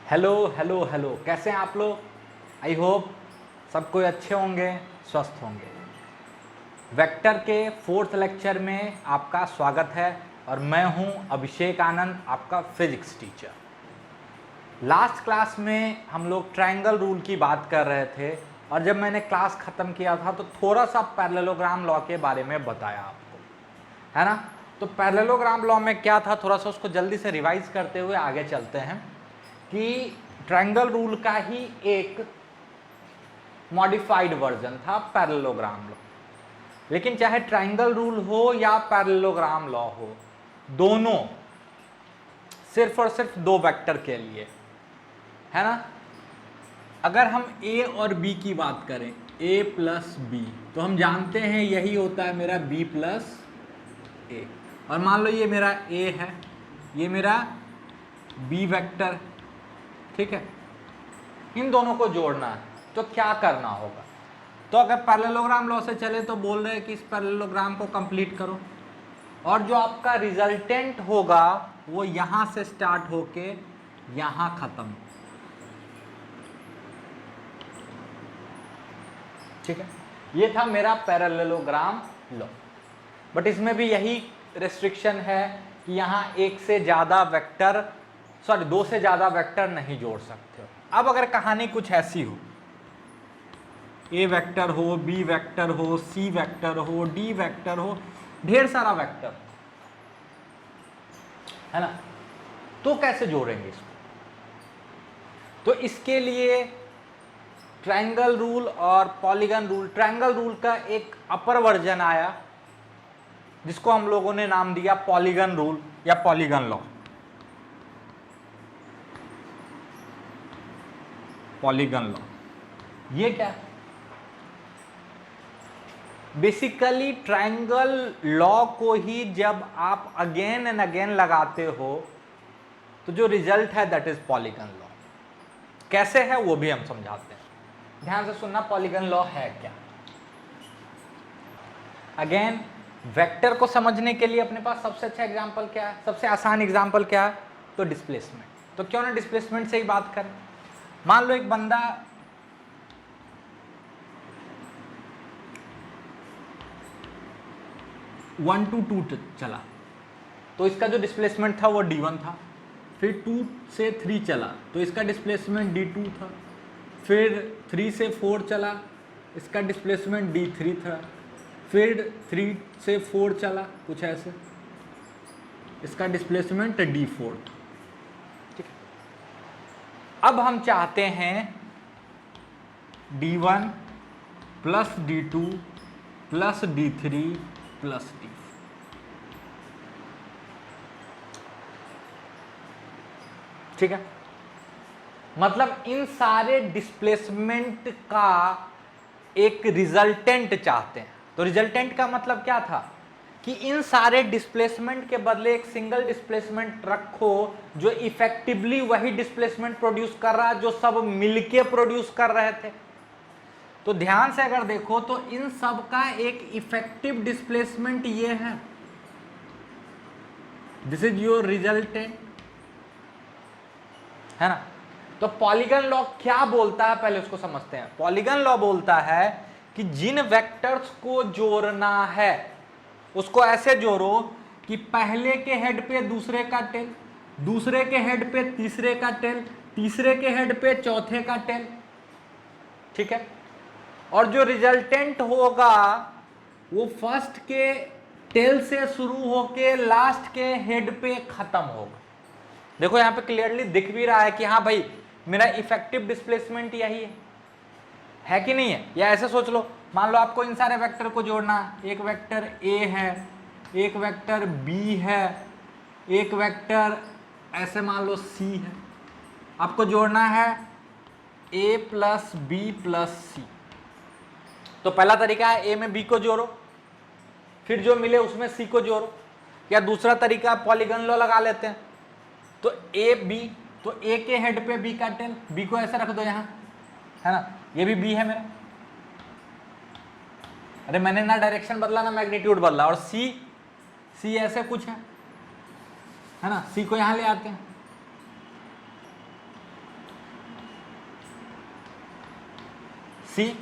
Hello hello hello, कैसे हैं आप लोग। आई होप सब कोई अच्छे होंगे, स्वस्थ होंगे। वेक्टर के फोर्थ लेक्चर में आपका स्वागत है और मैं हूं अभिषेक आनंद, आपका फिजिक्स टीचर। लास्ट क्लास में हम लोग ट्रायंगल रूल की बात कर रहे थे और जब मैंने क्लास ख़त्म किया था तो थोड़ा सा पैरेललोग्राम लॉ के बारे में बताया आपको, है ना। तो पैरेललोग्राम लॉ में क्या था, थोड़ा सा उसको जल्दी से रिवाइज करते हुए आगे चलते हैं कि ट्रायंगल रूल का ही एक मॉडिफाइड वर्जन था पैरेललोग्राम लॉ। लेकिन चाहे ट्रायंगल रूल हो या पैरेललोग्राम लॉ हो, दोनों सिर्फ और सिर्फ दो वेक्टर के लिए, है ना। अगर हम a और b की बात करें, a प्लस बी, तो हम जानते हैं यही होता है मेरा b प्लस ए। और मान लो ये मेरा a है, ये मेरा b वेक्टर, ठीक है। इन दोनों को जोड़ना है तो क्या करना होगा। तो अगर पैरेललोग्राम लॉ से चले तो बोल रहे हैं कि इस पैरेललोग्राम को कंप्लीट करो और जो आपका रिजल्टेंट होगा वो यहां से स्टार्ट होके यहां खत्म, ठीक है। ये था मेरा पैरेललोग्राम लॉ। बट इसमें भी यही रेस्ट्रिक्शन है कि यहां एक से ज्यादा वेक्टर, सॉरी दो से ज्यादा वेक्टर नहीं जोड़ सकते हो। अब अगर कहानी कुछ ऐसी हो, ए वेक्टर हो, बी वेक्टर हो, सी वेक्टर हो, डी वेक्टर हो, ढेर सारा वेक्टर, है ना, तो कैसे जोड़ेंगे इसको। तो इसके लिए ट्रायंगल रूल और पॉलीगन रूल, ट्रायंगल रूल का एक अपर वर्जन आया जिसको हम लोगों ने नाम दिया पॉलीगन रूल या पॉलीगन लॉ। पॉलीगन लॉ ये क्या है? बेसिकली ट्रायंगल लॉ को ही जब आप अगेन एंड अगेन लगाते हो तो जो रिजल्ट है दैट इज पॉलीगन लॉ। कैसे है वो भी हम समझाते हैं, ध्यान से सुनना। पॉलीगन लॉ है क्या? अगेन वेक्टर को समझने के लिए अपने पास सबसे अच्छा एग्जांपल क्या है, सबसे आसान एग्जांपल क्या है? तो डिस्प्लेसमेंट। तो क्यों ना डिस्प्लेसमेंट से ही बात करें। मान लो एक बंदा 1 to 2 चला, तो इसका जो डिस्प्लेसमेंट था वो d1 था। फिर 2 से 3 चला तो इसका डिस्प्लेसमेंट d2 था। फिर 3 से 4 चला, इसका डिस्प्लेसमेंट d3 था। फिर 3 से 4 चला, कुछ ऐसे, इसका डिस्प्लेसमेंट d4 था, ठीक है। अब हम चाहते हैं d1 plus d2 plus d3 plus d4, ठीक है। मतलब इन सारे डिस्प्लेसमेंट का एक रिजल्टेंट चाहते हैं। तो रिजल्टेंट का मतलब क्या था कि इन सारे डिस्प्लेसमेंट के बदले एक सिंगल डिस्प्लेसमेंट रखो जो इफेक्टिवली वही डिस्प्लेसमेंट प्रोड्यूस कर रहा है जो सब मिलके प्रोड्यूस कर रहे थे। तो ध्यान से अगर देखो तो इन सब का एक इफेक्टिव डिस्प्लेसमेंट ये है, दिस इज योर रिजल्टेंट, है ना। तो पॉलीगन लॉ क्या बोलता है, पहले उसको समझते हैं। पॉलीगन लॉ बोलता है कि जिन वेक्टर्स को जोड़ना है उसको ऐसे जोड़ो कि पहले के हेड पे दूसरे का टेल, दूसरे के हेड पे तीसरे का टेल, तीसरे के हेड पे चौथे का टेल, ठीक है। और जो रिजल्टेंट होगा वो फर्स्ट के टेल से शुरू होके लास्ट के हेड पे खत्म होगा। देखो यहां पे क्लियरली दिख भी रहा है कि हाँ भाई मेरा इफेक्टिव डिस्प्लेसमेंट यही है कि नहीं है। या ऐसे सोच लो, मान लो आपको इन सारे वेक्टर को जोड़ना है। एक वेक्टर ए है, एक वेक्टर बी है, एक वेक्टर ऐसे मान लो सी है। आपको जोड़ना है ए प्लस बी प्लस सी। तो पहला तरीका है ए में बी को जोड़ो, फिर जो मिले उसमें सी को जोड़ो। या दूसरा तरीका पॉलीगन लॉ लगा लेते हैं। तो ए बी, तो ए के हेड पे बी का टेल, बी को ऐसे रख दो यहां, है ना। ये भी बी है मेरा, अरे मैंने ना डायरेक्शन बदला ना मैग्नीट्यूड बदला। और सी, सी ऐसे कुछ है ना। सी को यहां ले आते हैं, सी।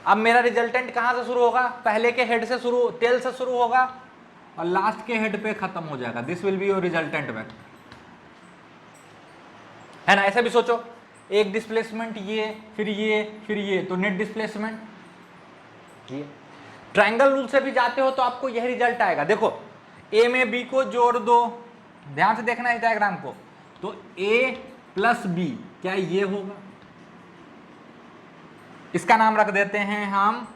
अब मेरा रिजल्टेंट कहां से शुरू होगा, पहले के हेड से शुरू, टेल से शुरू होगा और लास्ट के हेड पे खत्म हो जाएगा। This will be your resultant vector, है ना। ऐसे भी सोचो, एक डिस्प्लेसमेंट ये, फिर ये, फिर ये, तो नेट डिस्प्लेसमेंट ये। ट्रायंगल रूल से भी जाते हो तो आपको यह रिजल्ट आएगा। देखो ए में बी को जोड़ दो, ध्यान से देखना इस डायग्राम को, तो ए प्लस बी क्या ये होगा, इसका नाम रख देते हैं हम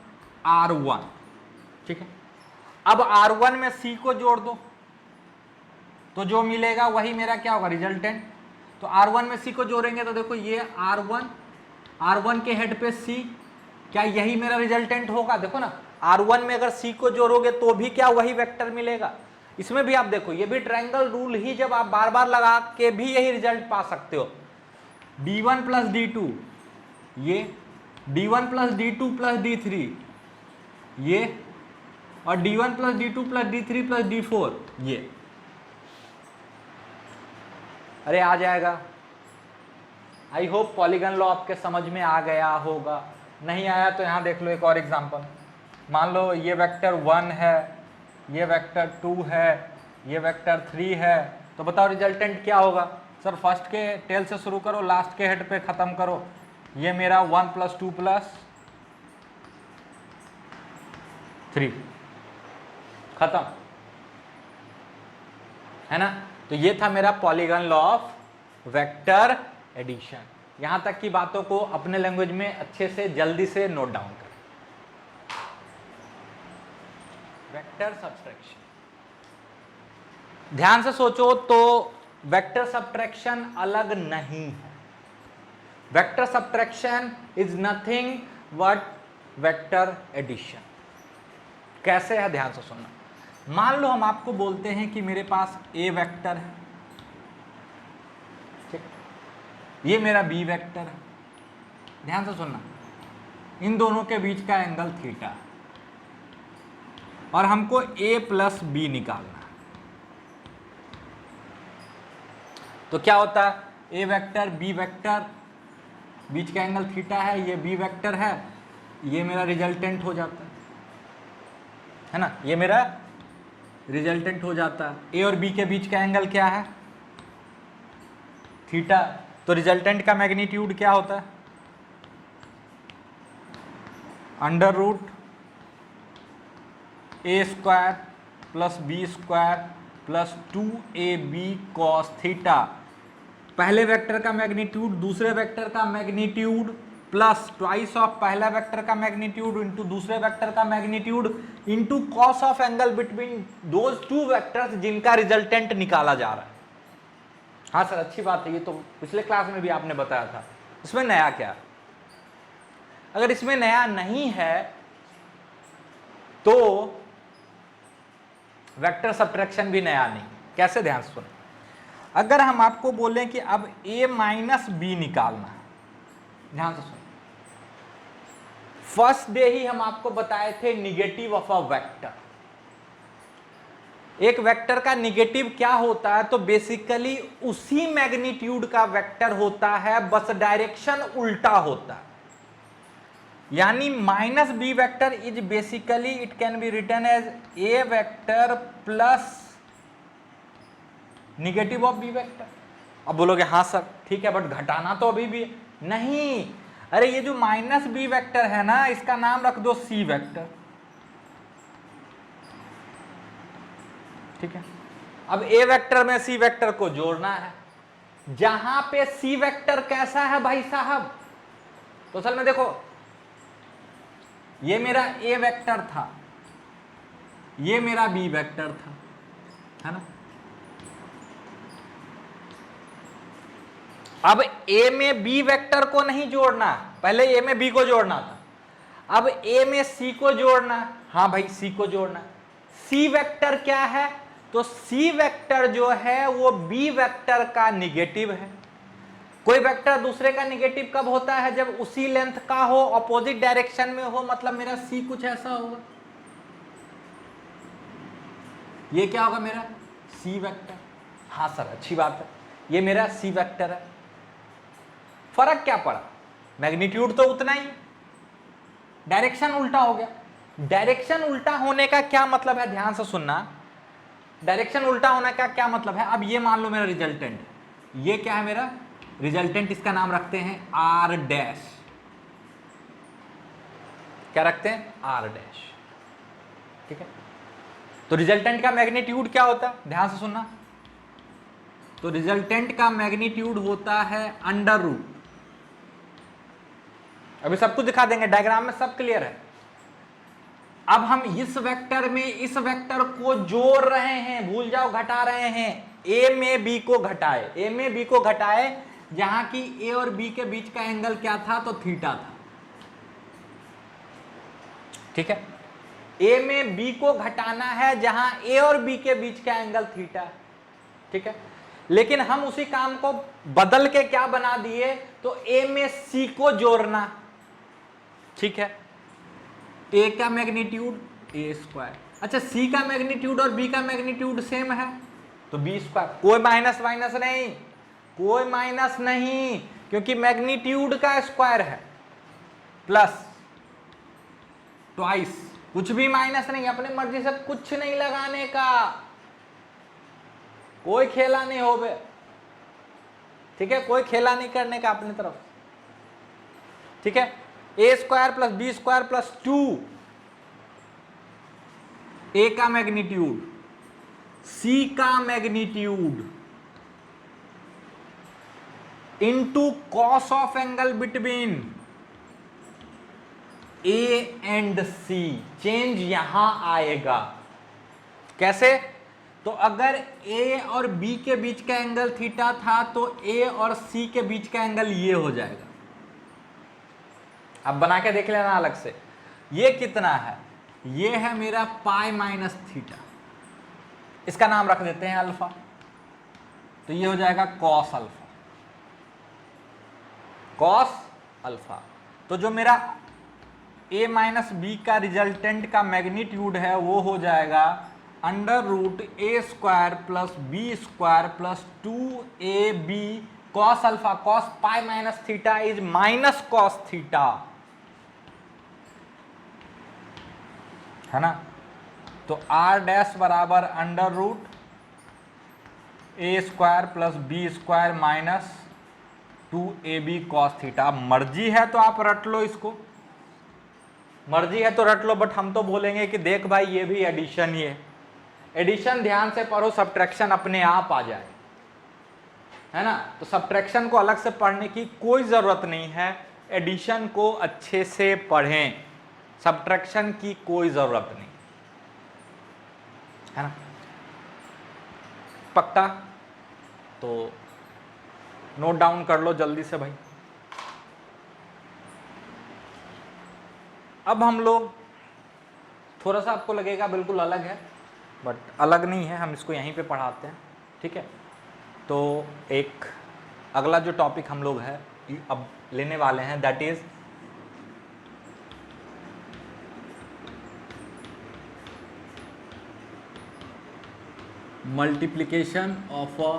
R1, ठीक है। अब R1 में C को जोड़ दो तो जो मिलेगा वही मेरा क्या होगा, रिजल्टेंट। तो R1 में C को जोड़ेंगे तो देखो ये R1 के हेड पे C, क्या यही मेरा रिजल्टेंट होगा। देखो ना, R1 में अगर C को जोड़ोगे तो भी क्या वही वेक्टर मिलेगा। इसमें भी आप देखो, ये भी ट्रायंगल रूल ही जब आप बार बार लगा के भी यही रिजल्ट पा सकते हो। D1 प्लस D2 ये, D1 plus D2 plus D3 ये, और D1 plus D2 plus D3 plus D4 ये। अरे आ जाएगा। आई होप पॉलीगन लॉ आपके समझ में आ गया होगा। नहीं आया तो यहाँ देख लो एक और एग्जांपल। मान लो ये वेक्टर 1 है, ये वेक्टर 2 है, ये वेक्टर 3 है, तो बताओ रिजल्टेंट क्या होगा। सर फर्स्ट के टेल से शुरू करो, लास्ट के हेड पे खत्म करो। ये मेरा 1 प्लस 2 प्लस 3 खत्म, है ना। तो ये था मेरा polygon law of vector addition. यहां तक की बातों को अपने लैंग्वेज में अच्छे से जल्दी से नोट डाउन करें। वेक्टर सब्ट्रैक्शन, ध्यान से सोचो तो वेक्टर सब्ट्रैक्शन अलग नहीं है। Vector subtraction is nothing but vector addition. कैसे है, ध्यान से सुनना। मान लो हम आपको बोलते हैं कि मेरे पास ए वेक्टर है, ठीक, ये मेरा बी वेक्टर है। ध्यान से सुनना, इन दोनों के बीच का एंगल थीटा, और हमको ए प्लस बी निकालना है। तो क्या होता है, ए वेक्टर बी वेक्टर, बीच का एंगल थीटा है, ये बी वेक्टर है, ये मेरा रिजल्टेंट हो जाता है ना, ये मेरा रिजल्टेंट हो जाता है। ए और बी के बीच का एंगल क्या है, थीटा। तो रिजल्टेंट का मैग्नीट्यूड क्या होता है, under root A square plus B square plus 2ab cos theta. पहले वेक्टर का मैग्नीट्यूड दूसरे वेक्टर का मैग्नीट्यूड प्लस ट्वाइस ऑफ पहला वेक्टर का मैग्नीट्यूड इंटू दूसरे वेक्टर का magnitude into cos of angle between those two vectors जिनका resultant निकाला जा रहा है। हाँ सर अच्छी बात है, ये तो पिछले क्लास में भी आपने बताया था। इसमें नया क्या, अगर इसमें नया नहीं है तो वेक्टर सब्ट्रैक्शन भी नया नहीं। कैसे, ध्यान से सुनो। अगर हम आपको बोलें कि अब a माइनस बी निकालना है, ध्यान से सुनो। फर्स्ट डे ही हम आपको बताए थे निगेटिव ऑफ अ वेक्टर। एक वेक्टर का निगेटिव क्या होता है, तो बेसिकली उसी मैग्नीट्यूड का वेक्टर होता है, बस डायरेक्शन उल्टा होता है। यानी minus B vector is basically it can be written as A vector plus negative of B vector. अब बोलोगे हाँ सर ठीक है, बट घटाना तो अभी भी नहीं। अरे ये जो माइनस बी वेक्टर है ना, इसका नाम रख दो सी वेक्टर, ठीक है। अब ए वेक्टर में सी वेक्टर को जोड़ना है। जहां पे सी वेक्टर कैसा है भाई साहब, तो असल में देखो ये मेरा ए वेक्टर था, ये मेरा बी वेक्टर था, है ना। अब ए में बी वेक्टर को नहीं जोड़ना, पहले ए में बी को जोड़ना था। अब ए में सी को जोड़ना, हाँ भाई सी को जोड़ना। सी वेक्टर क्या है, तो सी वेक्टर जो है वो बी वेक्टर का निगेटिव है। कोई वेक्टर दूसरे का निगेटिव कब होता है, जब उसी लेंथ का हो, अपोजिट डायरेक्शन में हो, मतलब मेरा सी कुछ ऐसा होगा। ये क्या होगा मेरा सी वेक्टर। हाँ सर अच्छी बात है, ये मेरा सी वेक्टर है। फर्क क्या पड़ा, मैग्नीट्यूड तो उतना ही, डायरेक्शन उल्टा हो गया। डायरेक्शन उल्टा होने का क्या मतलब है, ध्यान से सुनना। डायरेक्शन उल्टा होने का क्या मतलब है, अब ये मान लो मेरा रिजल्टेंट, ये क्या है मेरा रिजल्टेंट, इसका नाम रखते हैं आर डैश। क्या रखते हैं, आर डैश, ठीक है। तो रिजल्टेंट का मैग्नीट्यूड क्या होता है, ध्यान से सुनना। तो रिजल्टेंट का मैग्नीट्यूड होता है अंडर रूट, अभी सब कुछ दिखा देंगे, डायग्राम में सब क्लियर है। अब हम इस वेक्टर में इस वेक्टर को जोड़ रहे हैं, भूल जाओ घटा रहे हैं, ए में बी को घटाए, ए में बी को घटाए, जहां की ए और बी के बीच का एंगल क्या था, तो थीटा था, ठीक है। ए में बी को घटाना है जहां ए और बी के बीच का एंगल थीटा, ठीक है। लेकिन हम उसी काम को बदल के क्या बना दिए, तो ए में सी को जोड़ना, ठीक है। ए का मैग्नीट्यूड ए स्क्वायर, अच्छा सी का मैग्नीट्यूड और बी का मैग्नीट्यूड सेम है तो बी स्क्वायर, कोई माइनस माइनस नहीं, कोई माइनस नहीं, क्योंकि मैग्नीट्यूड का स्क्वायर है, प्लस ट्वाइस, कुछ भी माइनस नहीं, अपने मर्जी से कुछ नहीं लगाने का, कोई खेला नहीं हो बे, ठीक है, कोई खेला नहीं करने का अपनी तरफ, ठीक है। A square plus B square plus 2, A का मैग्नीट्यूड, सी का magnitude into cos of angle between A and C, change यहां आएगा, कैसे, तो अगर ए और बी के बीच का एंगल थीटा था तो ए और सी के बीच का एंगल ये हो जाएगा। अब बना के देख लेना अलग से, ये कितना है, ये है मेरा पाई माइनस थीटा, इसका नाम रख देते हैं अल्फा, तो ये हो जाएगा कॉस अल्फा, कॉस अल्फा। तो जो मेरा a माइनस बी का रिजल्टेंट का मैग्नीट्यूड है वो हो जाएगा under root A square plus B square plus 2ab cos alpha, cos pi minus theta is minus cos theta, है ना। तो आर डैश बराबर under root A square plus B square minus 2ab cos theta. मर्जी है तो आप रट लो इसको, मर्जी है तो रट लो, बट हम तो बोलेंगे कि देख भाई ये भी एडिशन ही है, एडिशन ध्यान से पढ़ो, सब्ट्रैक्शन अपने आप आ जाए, है ना। तो सब्ट्रैक्शन को अलग से पढ़ने की कोई जरूरत नहीं है, एडिशन को अच्छे से पढ़ें, सब्ट्रैक्शन की कोई जरूरत नहीं, है ना, पक्का। तो नोट डाउन कर लो जल्दी से भाई। अब हम लोग थोड़ा सा आपको लगेगा बिल्कुल अलग है, बट अलग नहीं है, हम इसको यहीं पे पढ़ाते हैं, ठीक है। तो एक अगला जो टॉपिक हम लोग है अब लेने वाले हैं, that is multiplication of a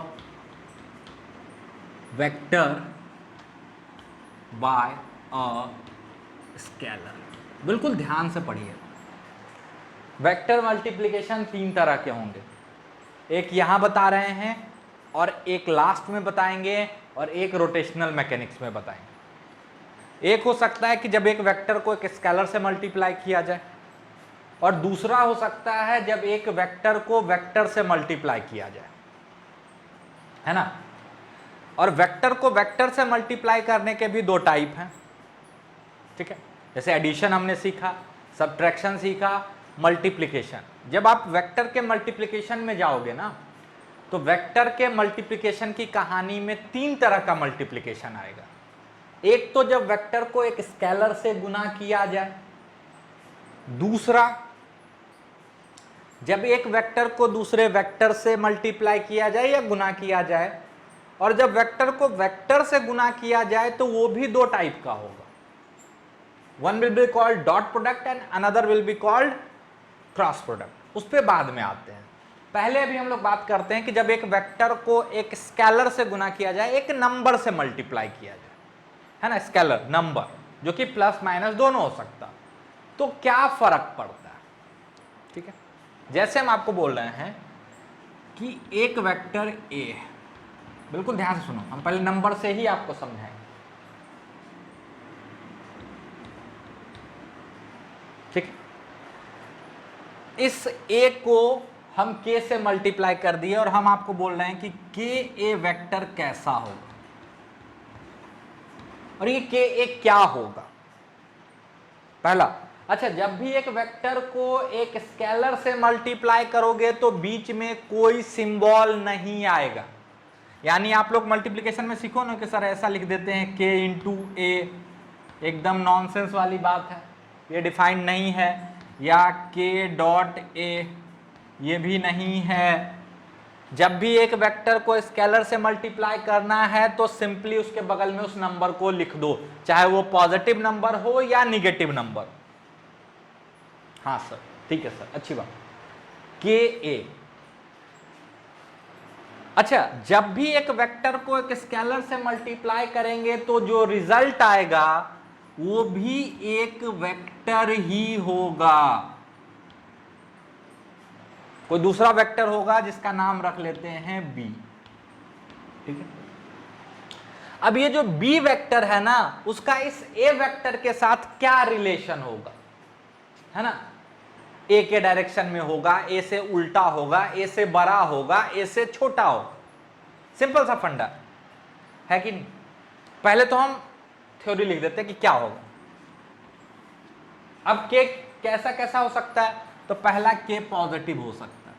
vector by a scalar. बिल्कुल ध्यान से पढ़िए, वेक्टर मल्टीप्लिकेशन 3 तरह के होंगे, एक यहां बता रहे हैं और एक लास्ट में बताएंगे और एक रोटेशनल मैकेनिक्स में बताएंगे। एक हो सकता है कि जब एक वेक्टर को एक स्केलर से मल्टीप्लाई किया जाए, और दूसरा हो सकता है जब एक वेक्टर को वेक्टर से मल्टीप्लाई किया जाए, है ना। और वेक्टर को वेक्टर से मल्टीप्लाई करने के भी 2 टाइप हैं, ठीक है। जैसे एडिशन हमने सीखा, सब्ट्रैक्शन सीखा, मल्टीप्लिकेशन। जब आप वेक्टर के मल्टीप्लिकेशन में जाओगे ना, तो वेक्टर के मल्टीप्लिकेशन की कहानी में 3 तरह का मल्टीप्लिकेशन आएगा। एक तो जब वेक्टर को एक स्केलर से गुना किया जाए, दूसरा जब एक वेक्टर को दूसरे वेक्टर से मल्टीप्लाई किया जाए या गुना किया जाए, और जब वेक्टर को वेक्टर से गुना किया जाए तो वो भी 2 टाइप का होगा, one will be called dot product and another will be called cross product. उस पर बाद में आते हैं, पहले अभी हम लोग बात करते हैं कि जब एक वेक्टर को एक स्केलर से गुना किया जाए, एक नंबर से मल्टीप्लाई किया जाए, है ना, स्केलर नंबर जो कि प्लस माइनस दोनों हो सकता, तो क्या फर्क पड़ता है, ठीक है। जैसे हम आपको बोल रहे हैं कि एक वेक्टर ए है, बिल्कुल ध्यान से सुनो, हम पहले नंबर से ही आपको समझाएंगे। ठीक, इस ए को हम के से मल्टीप्लाई कर दिए और हम आपको बोल रहे हैं कि के ए वेक्टर कैसा होगा, और ये के ए क्या होगा। पहला, अच्छा, जब भी एक वेक्टर को एक स्केलर से मल्टीप्लाई करोगे तो बीच में कोई सिंबल नहीं आएगा। यानी आप लोग मल्टीप्लिकेशन में सीखो ना कि सर ऐसा लिख देते हैं के इंटू ए, एकदम नॉनसेंस वाली बात है, ये डिफाइंड नहीं है। या के डॉट ए, ये भी नहीं है। जब भी एक वेक्टर को स्केलर से मल्टीप्लाई करना है तो सिंपली उसके बगल में उस नंबर को लिख दो, चाहे वो पॉजिटिव नंबर हो या निगेटिव नंबर। हाँ सर, ठीक है सर, अच्छी बात। के ए, अच्छा, जब भी एक वेक्टर को एक स्केलर से मल्टीप्लाई करेंगे तो जो रिजल्ट आएगा वो भी एक वेक्टर ही होगा। कोई दूसरा वेक्टर होगा जिसका नाम रख लेते हैं बी, ठीक है। अब ये जो बी वेक्टर है ना, उसका इस ए वेक्टर के साथ क्या रिलेशन होगा, है ना। ए के डायरेक्शन में होगा, ए से उल्टा होगा, ए से बड़ा होगा, ए से छोटा होगा। सिंपल सा फंडा है कि नहीं। पहले तो हम थ्योरी लिख देते हैं कि क्या होगा। अब के कैसा कैसा हो सकता है, तो पहला के पॉजिटिव हो सकता है,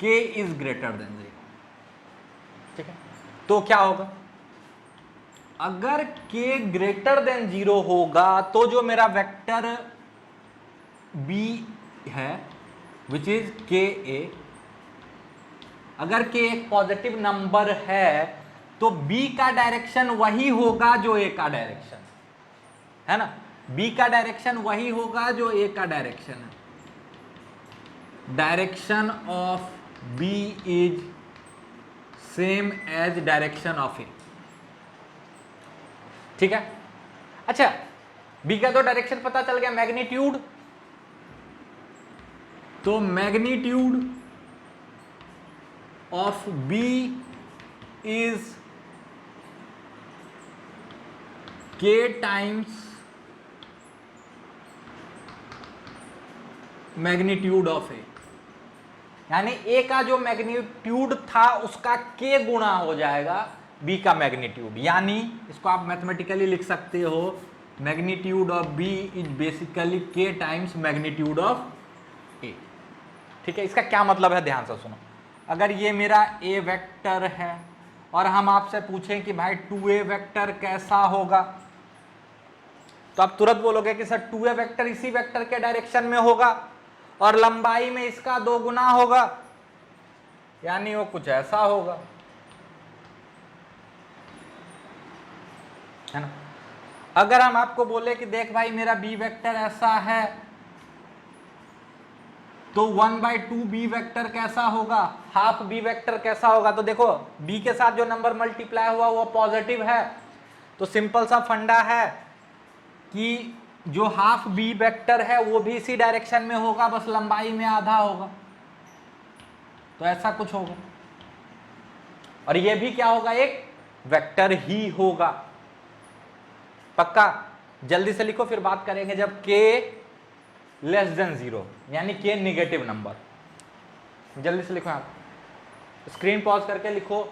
के इज ग्रेटर देन 0, ठीक है। तो क्या होगा, अगर के ग्रेटर देन 0 होगा तो जो मेरा वेक्टर बी है विच इज के ए, अगर के एक पॉजिटिव नंबर है तो बी का डायरेक्शन वही होगा जो ए का डायरेक्शन है ना। बी का डायरेक्शन वही होगा जो ए का डायरेक्शन है। Direction of B is same as direction of A, ठीक है। अच्छा, बी का तो डायरेक्शन पता चल गया, मैग्नीट्यूड, तो मैग्नीट्यूड ऑफ बी इज के टाइम्स मैग्नीट्यूड ऑफ ए, यानी ए का जो मैग्नीट्यूड था उसका के गुणा हो जाएगा बी का मैग्नीट्यूड। यानी इसको आप मैथमेटिकली लिख सकते हो, magnitude of B is basically K times magnitude of A, ठीक है। इसका क्या मतलब है, ध्यान से सुनो। अगर ये मेरा ए वेक्टर है और हम आपसे पूछें कि भाई 2a वेक्टर कैसा होगा, तो आप तुरंत बोलोगे कि सर 2a वेक्टर इसी वेक्टर के डायरेक्शन में होगा और लंबाई में इसका 2 गुना होगा, यानी वो कुछ ऐसा होगा, है ना। अगर हम आपको बोले कि देख भाई मेरा बी वेक्टर ऐसा है, तो 1/2 बी वेक्टर कैसा होगा, हाफ बी वेक्टर कैसा होगा, तो देखो बी के साथ जो नंबर मल्टीप्लाई हुआ वो पॉजिटिव है, तो सिंपल सा फंडा है कि जो हाफ बी वेक्टर है वो भी इसी डायरेक्शन में होगा, बस लंबाई में आधा होगा, तो ऐसा कुछ होगा। और ये भी क्या होगा, एक वेक्टर ही होगा, पक्का। जल्दी से लिखो, फिर बात करेंगे जब के लेस देन 0, यानी के निगेटिव नंबर। जल्दी से लिखो, आप स्क्रीन पॉज करके लिखो।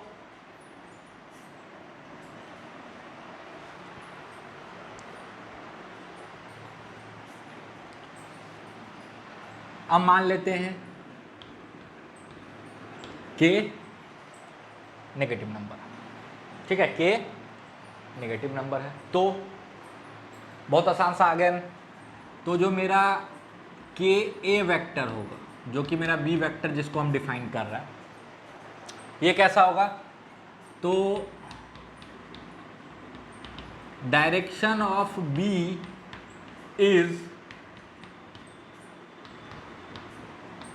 अब मान लेते हैं के नेगेटिव नंबर, ठीक है, के नेगेटिव नंबर है, तो बहुत आसान सा अगेन, तो जो मेरा के ए वेक्टर होगा, जो कि मेरा बी वेक्टर जिसको हम डिफाइन कर रहा है, ये कैसा होगा, तो direction of B is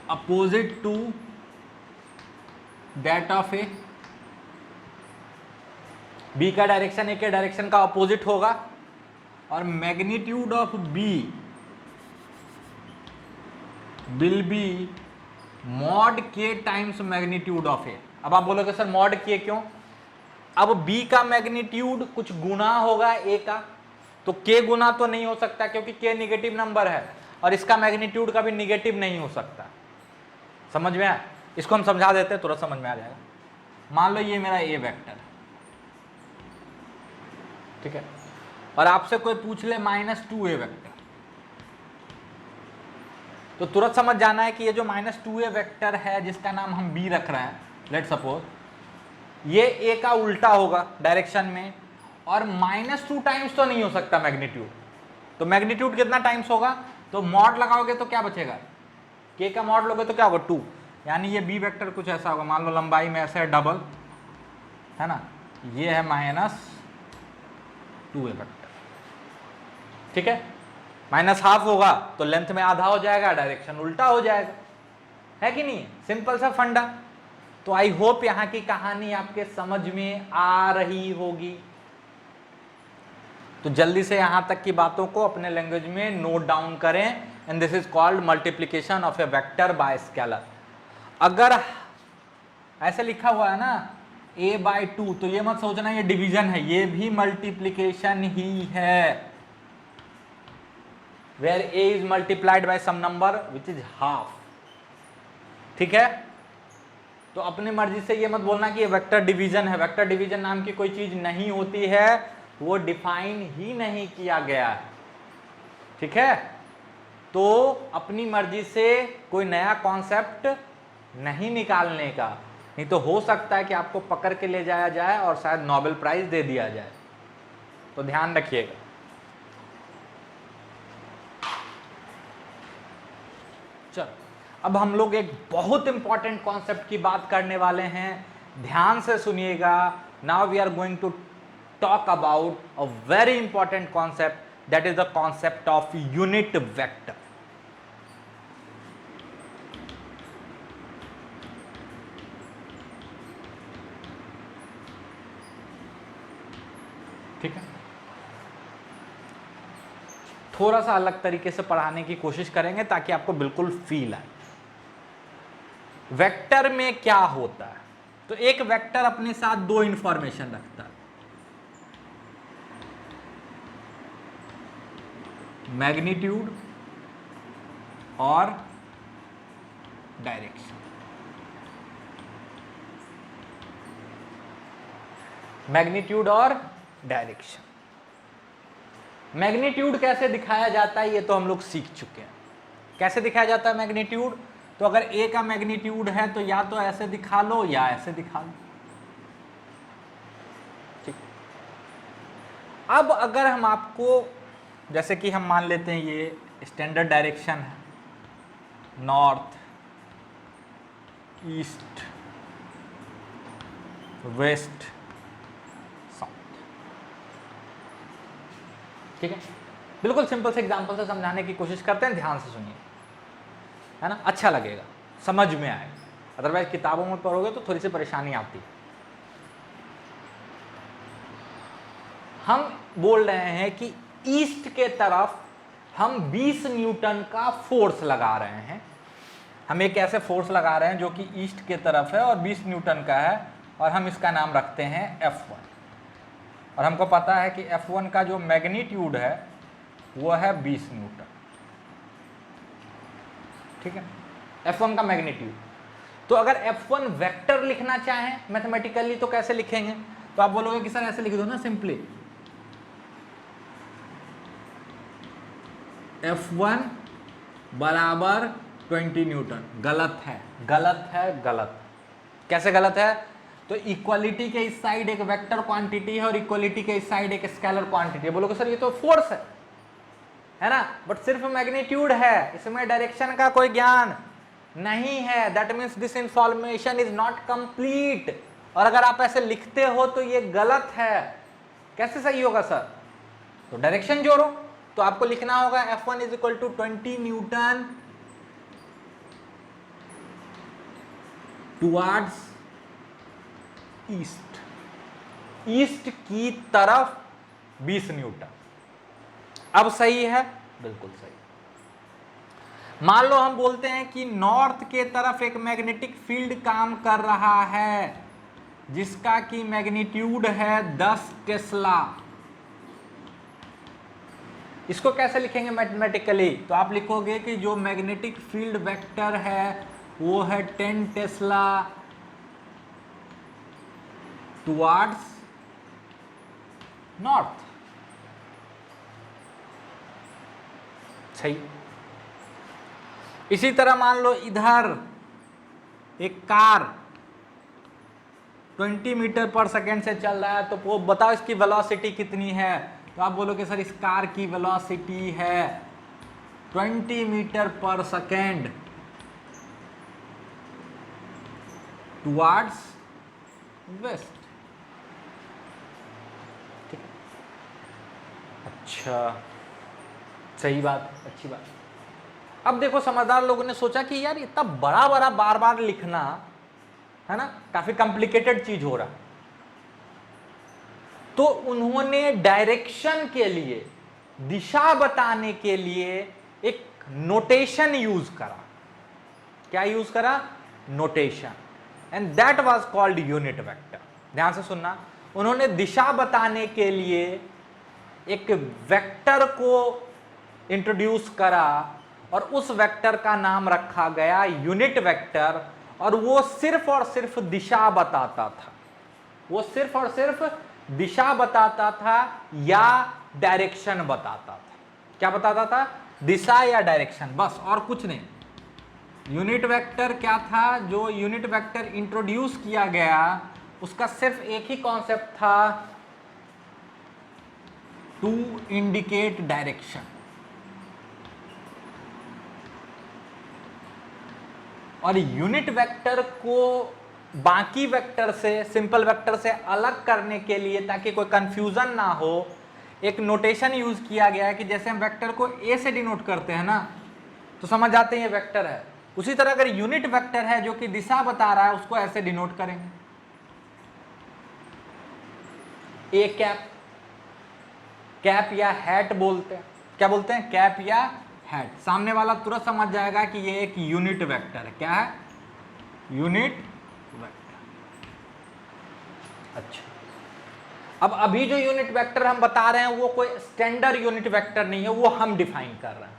opposite to that of A, B का डायरेक्शन ए के डायरेक्शन का अपोजिट होगा, और magnitude of B will be mod K times magnitude of A. अब आप बोलोगे सर मॉड के क्यों? अब बी का मैग्नीट्यूड कुछ गुना होगा ए का, तो के गुना तो नहीं हो सकता क्योंकि के निगेटिव नंबर है, और इसका मैग्नीट्यूड कभी निगेटिव नहीं हो सकता। समझ में आया? इसको हम समझा देते हैं, तुरंत समझ में आ जाएगा। मान लो ये मेरा ए वेक्टर, ठीक है, और आपसे कोई पूछ ले -2a वेक्टर, तो तुरंत समझ जाना है कि ये जो -2a वेक्टर है जिसका नाम हम बी रख रहे हैं, लेट सपोज ये ए का उल्टा होगा डायरेक्शन में, और -2 टाइम्स तो नहीं हो सकता मैग्नीट्यूड। तो मैग्नीट्यूड कितना टाइम्स होगा? तो मॉड लगाओगे तो क्या बचेगा? के का मॉड लोगे तो क्या होगा? 2। यानी ये बी वेक्टर कुछ ऐसा होगा, मान लो लंबाई में ऐसे है डबल, है ना, ये है -2a वेक्टर, ठीक है, -½ होगा तो लेंथ में आधा हो जाएगा, डायरेक्शन उल्टा हो जाएगा, है कि नहीं? सिंपल सा फंडा। तो आई होप यहां की कहानी आपके समझ में आ रही होगी। तो जल्दी से यहां तक की बातों को अपने लैंग्वेज में नोट डाउन करें, and this is called multiplication of A vector by scalar. अगर ऐसे लिखा हुआ है ना a/2, तो ये मत सोचना ये डिवीजन है, ये भी मल्टीप्लीकेशन ही है, where a is multiplied by some number which is half, ठीक है। तो अपनी मर्जी से ये मत बोलना कि ये वेक्टर डिवीजन है, वेक्टर डिवीजन नाम की कोई चीज नहीं होती है, वो डिफाइन ही नहीं किया गया है, ठीक है। तो अपनी मर्जी से कोई नया कॉन्सेप्ट नहीं निकालने का, नहीं तो हो सकता है कि आपको पकड़ के ले जाया जाए और शायद नोबेल प्राइज दे दिया जाए, तो ध्यान रखिएगा। चलो अब हम लोग एक बहुत इंपॉर्टेंट कॉन्सेप्ट की बात करने वाले हैं, ध्यान से सुनिएगा। Now we are going to talk about a very important concept, that is the concept of unit vector. ठीक है, थोड़ा सा अलग तरीके से पढ़ाने की कोशिश करेंगे ताकि आपको बिल्कुल फील आए। वेक्टर में क्या होता है? तो एक वेक्टर अपने साथ दो इंफॉर्मेशन रखता है, मैग्नीट्यूड और डायरेक्शन। मैग्नीट्यूड और डायरेक्शन। मैग्नीट्यूड कैसे दिखाया जाता है ये तो हम लोग सीख चुके हैं। कैसे दिखाया जाता है मैग्नीट्यूड? तो अगर ए का मैग्नीट्यूड है तो या तो ऐसे दिखा लो या ऐसे दिखा लो, ठीक। अब अगर हम आपको, जैसे कि हम मान लेते हैं ये स्टैंडर्ड डायरेक्शन है, नॉर्थ, ईस्ट, वेस्ट, साउथ, ठीक है। बिल्कुल सिंपल से एग्जांपल से समझाने की कोशिश करते हैं, ध्यान से सुनिए, है ना, अच्छा लगेगा, समझ में आएगा। अदरवाइज किताबों में पढ़ोगे तो थोड़ी सी परेशानी आती है। हम बोल रहे हैं कि ईस्ट के तरफ हम 20 न्यूटन का फोर्स लगा रहे हैं। हम एक ऐसे फोर्स लगा रहे हैं जो कि ईस्ट के तरफ है और 20 न्यूटन का है, और हम इसका नाम रखते हैं F1। और हमको पता है कि F1 का जो मैग्नीट्यूड है वो है 20 न्यूटन, ठीक है, F1 का मैग्नीट्यूड। तो अगर F1 वेक्टर लिखना चाहें मैथमेटिकली तो कैसे लिखेंगे? तो आप बोलोगे कि सर ऐसे लिख दो ना सिंपली, F1 बराबर 20 न्यूटन। गलत है, गलत है, गलत। कैसे गलत है? तो इक्वालिटी के इस साइड एक वेक्टर क्वांटिटी है और इक्वालिटी के इस साइड एक स्केलर क्वांटिटी है। बोलोगे सर ये तो फोर्स है ना, बट सिर्फ मैग्नीट्यूड है, इसमें डायरेक्शन का कोई ज्ञान नहीं है। That means this information is not complete. और अगर आप ऐसे लिखते हो तो ये गलत है। कैसे सही होगा सर? तो डायरेक्शन जोड़ो, तो आपको लिखना होगा F1 is equal to 20 newton towards east, east की तरफ 20 न्यूटन। अब सही है? बिल्कुल सही। मान लो हम बोलते हैं कि नॉर्थ के तरफ एक मैग्नेटिक फील्ड काम कर रहा है जिसका कि मैग्नीट्यूड है 10 टेस्ला। इसको कैसे लिखेंगे मैथमेटिकली? तो आप लिखोगे कि जो मैग्नेटिक फील्ड वेक्टर है वो है 10 टेस्ला टुवर्ड्स नॉर्थ। सही। इसी तरह मान लो इधर एक कार 20 मीटर पर सेकेंड से चल रहा है, तो वो बताओ इसकी वेलोसिटी कितनी है? तो आप बोलोगे सर इस कार की वेलोसिटी है 20 मीटर पर सेकेंड टुवर्ड्स वेस्ट। ठीक है, अच्छा, सही बात, अच्छी बात। अब देखो समझदार लोगों ने सोचा कि यार इतना बड़ा बड़ा बार बार लिखना है ना, काफी कॉम्प्लिकेटेड चीज हो रहा, तो उन्होंने डायरेक्शन के लिए, दिशा बताने के लिए एक नोटेशन यूज करा। क्या यूज करा? Notation, and that was called unit vector. ध्यान से सुनना, उन्होंने दिशा बताने के लिए एक वेक्टर को इंट्रोड्यूस करा और उस वेक्टर का नाम रखा गया यूनिट वेक्टर, और वो सिर्फ और सिर्फ दिशा बताता था। वो सिर्फ और सिर्फ दिशा बताता था या डायरेक्शन बताता था। क्या बताता था? दिशा या डायरेक्शन, बस, और कुछ नहीं। यूनिट वेक्टर क्या था? जो यूनिट वेक्टर इंट्रोड्यूस किया गया उसका सिर्फ एक ही कॉन्सेप्ट था, टू इंडिकेट डायरेक्शन। और यूनिट वेक्टर को बाकी वेक्टर से, सिंपल वेक्टर से अलग करने के लिए, ताकि कोई कंफ्यूजन ना हो, एक नोटेशन यूज किया गया है कि जैसे हम वेक्टर को ए से डिनोट करते हैं ना, तो समझ जाते हैं ये वेक्टर है। उसी तरह अगर यूनिट वेक्टर है जो कि दिशा बता रहा है, उसको ऐसे डिनोट करेंगे, ए कैप, कैप या हैट बोलते हैं। क्या बोलते हैं? कैप या हैट। सामने वाला तुरंत समझ जाएगा कि ये एक यूनिट वेक्टर है। क्या है? Unit vector. अच्छा, अब अभी जो यूनिट वेक्टर हम बता रहे हैं वो कोई स्टैंडर्ड यूनिट वेक्टर नहीं है, वो हम डिफाइन कर रहे हैं,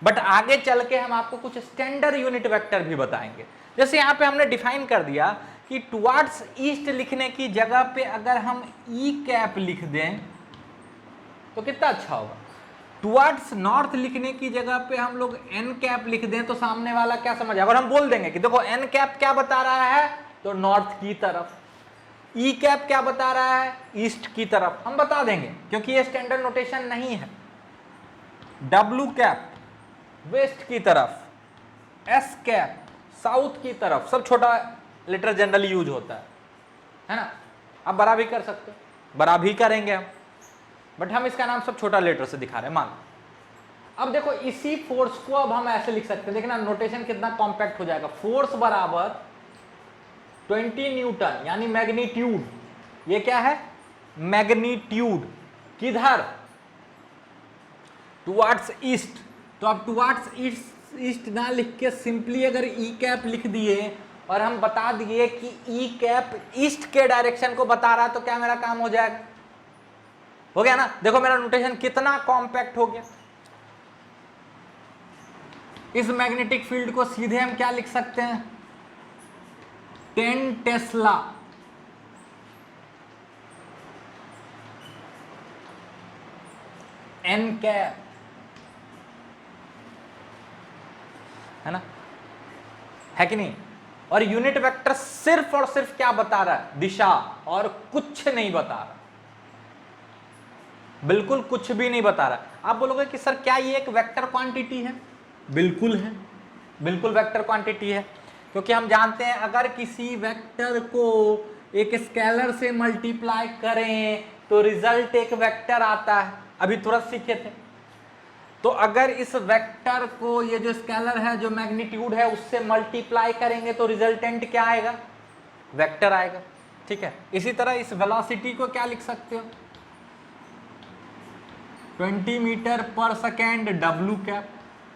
बट आगे चल के हम आपको कुछ स्टैंडर्ड यूनिट वेक्टर भी बताएंगे। जैसे यहाँ पे हमने डिफाइन कर दिया कि टुवर्ड्स ईस्ट लिखने की जगह पे अगर हम ई कैप लिख दें तो कितना अच्छा होगा। टुवर्ड्स नॉर्थ लिखने की जगह पे हम लोग एन कैप लिख दें तो सामने वाला क्या समझ आएगा? और हम बोल देंगे कि देखो एन कैप क्या बता रहा है, तो नॉर्थ की तरफ। ई कैप क्या बता रहा है? ईस्ट की तरफ। हम बता देंगे क्योंकि ये स्टैंडर्ड नोटेशन नहीं है। डब्ल्यू कैप वेस्ट की तरफ, एस कैप साउथ की तरफ, सब छोटा लेटर जनरली यूज होता है ना। आप बड़ा भी कर सकते हो, बड़ा भी करेंगे हम, बट हम इसका नाम सब छोटा लेटर से दिखा रहे हैं। मान, अब देखो इसी फोर्स को अब हम ऐसे लिख सकते हैं, देखना नोटेशन कितना कॉम्पैक्ट हो जाएगा। फोर्स बराबर 20 न्यूटन, यानी मैग्नीट्यूड। ये क्या है? मैग्नीट्यूड। किधर? Towards east. तो अब टुवर्ड्स ईस्ट ना लिख के सिंपली अगर ई कैप लिख दिए और हम बता दिए कि ई कैप ईस्ट के डायरेक्शन को बता रहा है, तो क्या मेरा काम हो जाएगा? हो गया ना। देखो मेरा नोटेशन कितना कॉम्पैक्ट हो गया। इस मैग्नेटिक फील्ड को सीधे हम क्या लिख सकते हैं? 10 टेस्ला एन कैप, है ना, है कि नहीं? और यूनिट वेक्टर सिर्फ और सिर्फ क्या बता रहा है? दिशा, और कुछ नहीं बता रहा, बिल्कुल कुछ भी नहीं बता रहा। आप बोलोगे कि सर क्या ये एक वेक्टर क्वांटिटी है? बिल्कुल है, बिल्कुल वेक्टर क्वांटिटी है, क्योंकि हम जानते हैं अगर किसी वेक्टर को एक स्केलर से मल्टीप्लाई करें तो रिजल्ट एक वेक्टर आता है, अभी तुरंत सीखे थे। तो अगर इस वेक्टर को, ये जो स्केलर है, जो मैग्नीट्यूड है, उससे मल्टीप्लाई करेंगे तो रिजल्टेंट क्या आएगा? वेक्टर आएगा। ठीक है, इसी तरह इस वेलोसिटी को क्या लिख सकते हो? 20 मीटर पर सेकेंड डब्ल्यू कैप।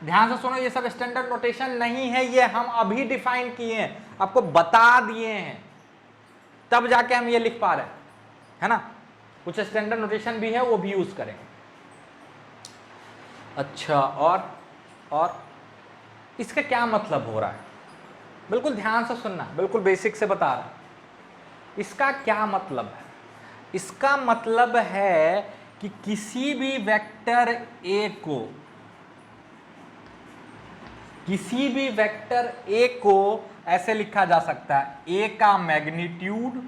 ध्यान से सुनो, ये सब स्टैंडर्ड नोटेशन नहीं है, ये हम अभी डिफाइन किए हैं, आपको बता दिए हैं, तब जाके हम ये लिख पा रहे हैं, है ना। कुछ स्टैंडर्ड नोटेशन भी है, वो भी यूज करेंगे। अच्छा, और इसका क्या मतलब हो रहा है, बिल्कुल ध्यान से सुनना, बिल्कुल बेसिक से बता रहा हूं। इसका क्या मतलब है? इसका मतलब है कि किसी भी वेक्टर ए को ऐसे लिखा जा सकता है, ए का मैग्नीट्यूड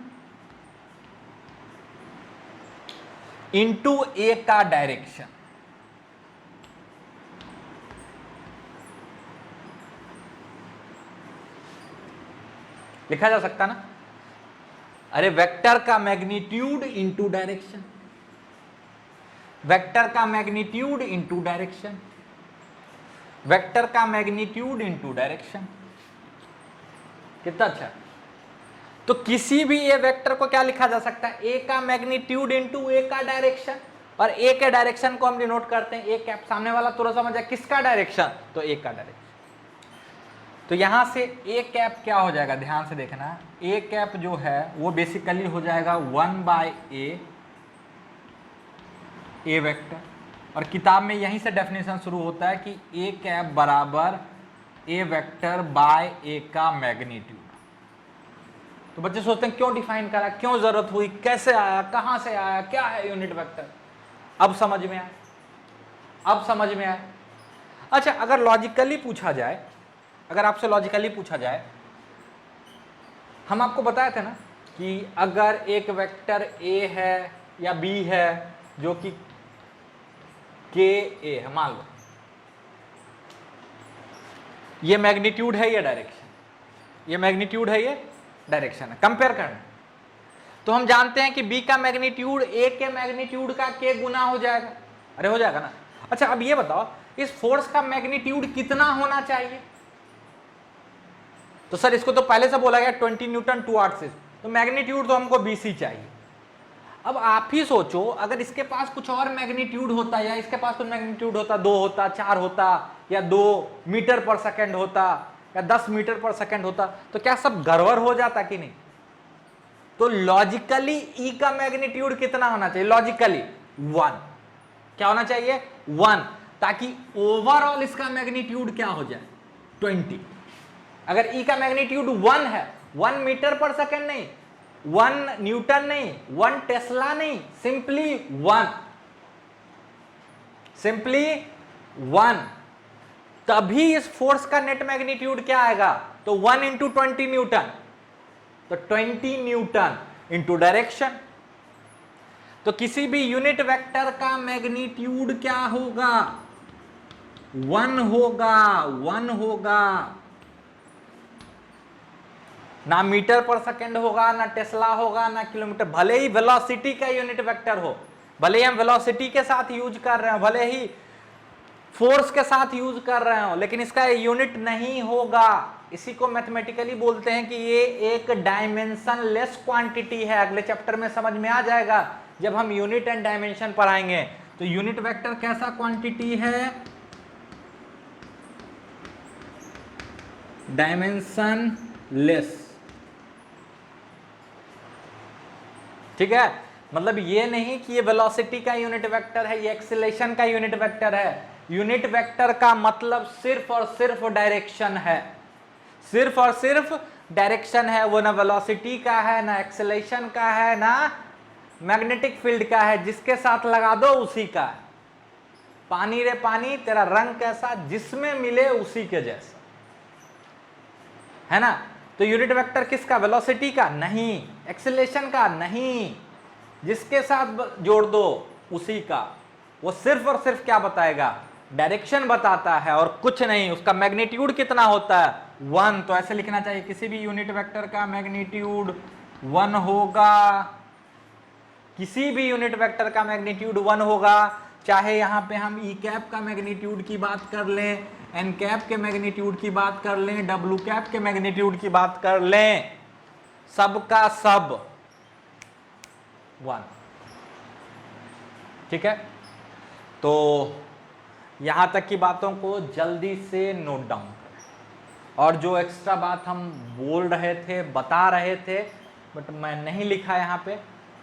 इंटू ए का डायरेक्शन। लिखा जा सकता ना, अरे वेक्टर का मैग्नीट्यूड इंटू डायरेक्शन, वेक्टर का मैग्नीट्यूड इंटू डायरेक्शन, वेक्टर का मैग्नीट्यूड इंटू डायरेक्शन। कितना अच्छा। तो किसी भी ए वेक्टर को क्या लिखा जा सकता है, ए का मैग्नीट्यूड इंटू ए का डायरेक्शन, और ए के डायरेक्शन को हम डिनोट करते हैं ए कैप। सामने वाला तुरंत समझ जाए किसका डायरेक्शन, तो ए का डायरेक्शन। तो यहां से ए कैप क्या हो जाएगा, ध्यान से देखना, ए कैप जो है वो बेसिकली हो जाएगा 1/a ए वेक्टर, और किताब में यहीं से डेफिनेशन शुरू होता है कि ए कैप बराबर ए वेक्टर बाय ए का मैग्नीट्यूड। तो बच्चे सोचते हैं क्यों डिफाइन करा, क्यों जरूरत हुई, कैसे आया, कहां से आया, क्या है यूनिट वेक्टर। अब समझ में आया, अब समझ में आया। अच्छा, अगर लॉजिकली पूछा जाए, अगर आपसे लॉजिकली पूछा जाए, हम आपको बताए थे ना कि अगर एक वेक्टर ए है या बी है जो कि के ए है, मान लो ये मैग्नीट्यूड है, ये डायरेक्शन, ये मैग्नीट्यूड है, ये डायरेक्शन है, कंपेयर करना। तो हम जानते हैं कि बी का मैग्नीट्यूड ए के मैग्नीट्यूड का के गुना हो जाएगा, अरे हो जाएगा ना। अच्छा, अब ये बताओ इस फोर्स का मैग्नीट्यूड कितना होना चाहिए, तो सर इसको तो पहले से बोला गया 20 न्यूटन 2 आर्सिस, तो मैग्नीट्यूड तो हमको बीसी चाहिए। अब आप ही सोचो, अगर इसके पास कुछ और मैग्नीट्यूड होता, या इसके पास कुछ मैग्नीट्यूड होता, 2 होता, 4 होता, या 2 मीटर पर सेकंड होता, या 10 मीटर पर सेकंड होता, तो क्या सब गड़बड़ हो जाता कि नहीं। तो लॉजिकली ई का मैग्नीट्यूड कितना होना चाहिए, लॉजिकली 1। क्या होना चाहिए, 1, ताकि ओवरऑल इसका मैग्नीट्यूड क्या हो जाए, 20। अगर ई का मैग्नीट्यूड 1 है, 1 मीटर पर सेकंड नहीं, 1 न्यूटन नहीं, 1 टेस्ला नहीं, सिंपली 1, सिंपली 1, तभी इस फोर्स का नेट मैग्नीट्यूड क्या आएगा, तो 1 इंटू 20 न्यूटन, तो 20 न्यूटन इंटू डायरेक्शन। तो किसी भी यूनिट वेक्टर का मैग्नीट्यूड क्या होगा, 1 होगा, 1 होगा, ना मीटर पर सेकंड होगा, ना टेस्ला होगा, ना किलोमीटर। भले ही वेलोसिटी का यूनिट वेक्टर हो, भले ही हम वेलोसिटी के साथ यूज कर रहे हो, भले ही फोर्स के साथ यूज कर रहे हो, लेकिन इसका यूनिट नहीं होगा। इसी को मैथमेटिकली बोलते हैं कि ये एक डायमेंशन लेस क्वांटिटी है। अगले चैप्टर में समझ में आ जाएगा जब हम यूनिट एंड डायमेंशन पढ़ाएंगे। तो यूनिट वेक्टर कैसा क्वांटिटी है, डायमेंशन लेस, ठीक है। मतलब ये नहीं कि ये वेलोसिटी का यूनिट वेक्टर है, ये एक्सेलरेशन का यूनिट वेक्टर है। यूनिट वेक्टर का मतलब सिर्फ और सिर्फ डायरेक्शन है, सिर्फ और सिर्फ डायरेक्शन है। वो ना वेलोसिटी का है, ना एक्सेलरेशन का है, ना मैग्नेटिक फील्ड का है। जिसके साथ लगा दो उसी का है। पानी रे पानी तेरा रंग कैसा, जिसमें मिले उसी के जैसा, है ना। तो यूनिट वेक्टर किसका, वेलोसिटी का नहीं, एक्सेलरेशन का नहीं, जिसके साथ जोड़ दो उसी का। वो सिर्फ और सिर्फ क्या बताएगा, डायरेक्शन बताता है और कुछ नहीं। उसका मैग्नीट्यूड कितना होता है, 1। तो ऐसे लिखना चाहिए, किसी भी यूनिट वेक्टर का मैग्नीट्यूड 1 होगा, किसी भी यूनिट वेक्टर का मैग्नीट्यूड 1 होगा। चाहे यहां पे हम ई कैप का मैग्नीट्यूड की बात कर लें, एन कैप के मैग्नीट्यूड की बात कर लें, डब्ल्यू कैप के मैग्नीट्यूड की बात कर लें, सबका सब 1, ठीक है। तो यहां तक की बातों को जल्दी से नोट डाउन करें, और जो एक्स्ट्रा बात हम बोल रहे थे, बता रहे थे, बट मैं नहीं लिखा यहाँ पे,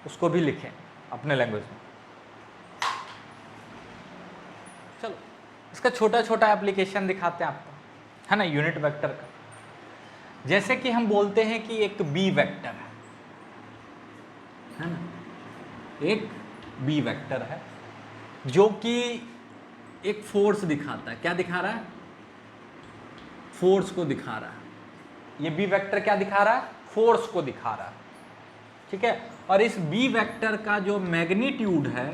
उसको भी लिखें अपने लैंग्वेज में। चलो इसका छोटा छोटा एप्लीकेशन दिखाते हैं आपको, है ना, यूनिट वेक्टर का। जैसे कि हम बोलते हैं कि एक बी वेक्टर है ना, एक बी वेक्टर है जो कि एक फोर्स दिखाता है। क्या दिखा रहा है? फोर्स को दिखा रहा है। ये बी वेक्टर क्या दिखा रहा है? फोर्स को दिखा रहा है, ठीक है। और इस बी वेक्टर का जो मैग्नीट्यूड है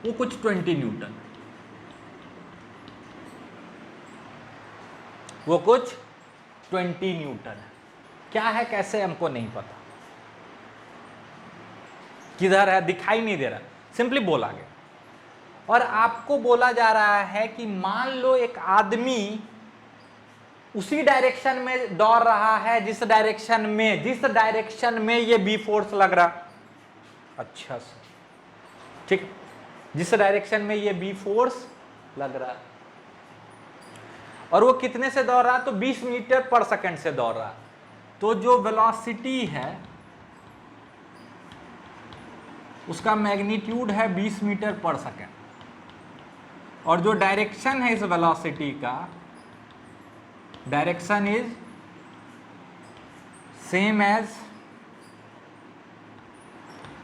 वो कुछ 20 न्यूटन, वो कुछ 20 न्यूटन है। क्या है, कैसे, हमको नहीं पता, किधर है, दिखाई नहीं दे रहा, सिंपली बोला गया। और आपको बोला जा रहा है कि मान लो एक आदमी उसी डायरेक्शन में दौड़ रहा है जिस डायरेक्शन में ये बी फोर्स लग रहा। अच्छा सर, ठीक, जिस डायरेक्शन में ये बी फोर्स लग रहा, और वो कितने से दौड़ रहा? तो 20 मीटर पर सेकंड से दौड़ रहा। तो जो वेलोसिटी है उसका मैग्नीट्यूड है 20 मीटर पर सेकंड, और जो डायरेक्शन है इस वेलोसिटी का, direction is same as